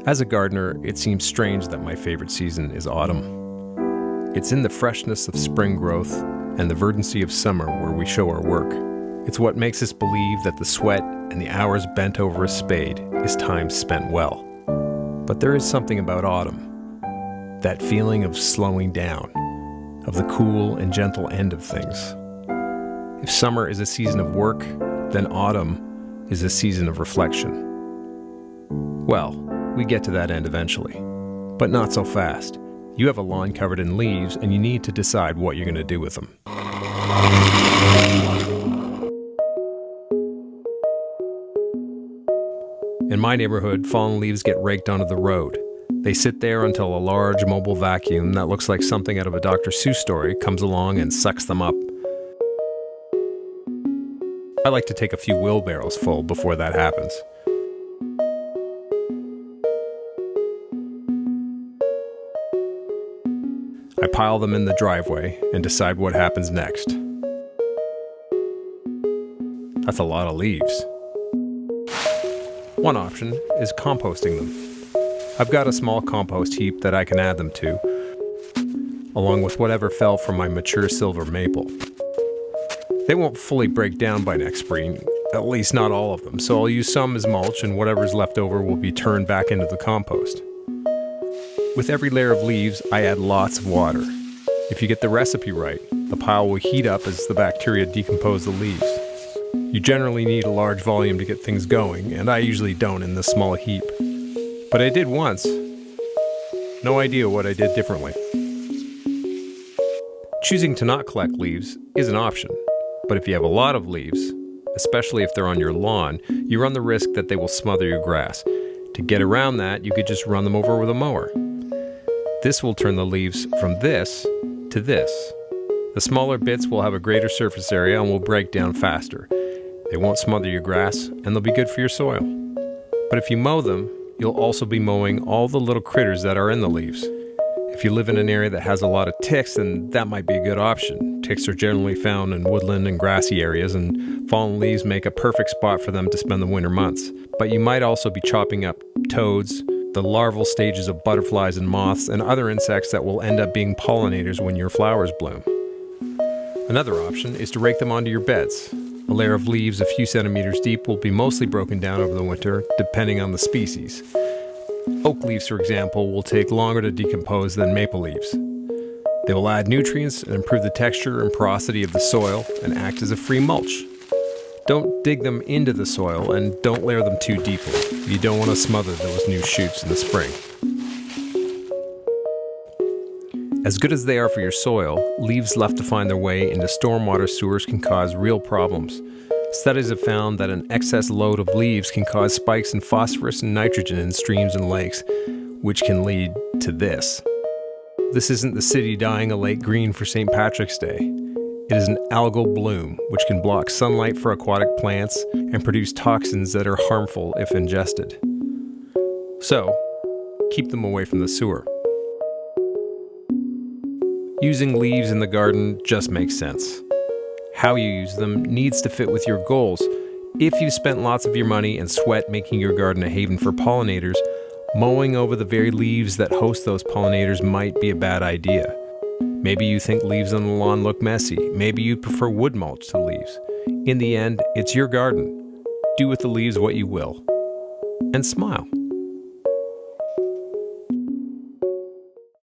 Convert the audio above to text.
As a gardener, it seems strange that my favorite season is autumn. It's in the freshness of spring growth and the verdancy of summer where we show our work. It's what makes us believe that the sweat and the hours bent over a spade is time spent well. But there is something about autumn, that feeling of slowing down, of the cool and gentle end of things. If summer is a season of work, then autumn is a season of reflection. Well, we get to that end eventually, but not so fast. You have a lawn covered in leaves and you need to decide what you're going to do with them. In my neighborhood, fallen leaves get raked onto the road. They sit there until a large mobile vacuum that looks like something out of a Dr. Seuss story comes along and sucks them up. I like to take a few wheelbarrows full before that happens. I pile them in the driveway and decide what happens next. That's a lot of leaves. One option is composting them. I've got a small compost heap that I can add them to, along with whatever fell from my mature silver maple. They won't fully break down by next spring, at least not all of them, so I'll use some as mulch and whatever's left over will be turned back into the compost. With every layer of leaves, I add lots of water. If you get the recipe right, the pile will heat up as the bacteria decompose the leaves. You generally need a large volume to get things going, and I usually don't in this small heap. But I did once. No idea what I did differently. Choosing to not collect leaves is an option, but if you have a lot of leaves, especially if they're on your lawn, you run the risk that they will smother your grass. To get around that, you could just run them over with a mower. This will turn the leaves from this to this. The smaller bits will have a greater surface area and will break down faster. They won't smother your grass, and they'll be good for your soil. But if you mow them, you'll also be mowing all the little critters that are in the leaves. If you live in an area that has a lot of ticks, then that might be a good option. Ticks are generally found in woodland and grassy areas, and fallen leaves make a perfect spot for them to spend the winter months. But you might also be chopping up toads, the larval stages of butterflies and moths, and other insects that will end up being pollinators when your flowers bloom. Another option is to rake them onto your beds. A layer of leaves a few centimeters deep will be mostly broken down over the winter, depending on the species. Oak leaves, for example, will take longer to decompose than maple leaves. They will add nutrients and improve the texture and porosity of the soil and act as a free mulch. Don't dig them into the soil and don't layer them too deeply. You don't want to smother those new shoots in the spring. As good as they are for your soil, leaves left to find their way into stormwater sewers can cause real problems. Studies have found that an excess load of leaves can cause spikes in phosphorus and nitrogen in streams and lakes, which can lead to this. This isn't the city dyeing a lake green for St. Patrick's Day. It is an algal bloom, which can block sunlight for aquatic plants and produce toxins that are harmful if ingested. So, keep them away from the sewer. Using leaves in the garden just makes sense. How you use them needs to fit with your goals. If you've spent lots of your money and sweat making your garden a haven for pollinators, mowing over the very leaves that host those pollinators might be a bad idea. Maybe you think leaves on the lawn look messy. Maybe you prefer wood mulch to leaves. In the end, it's your garden. Do with the leaves what you will. And smile.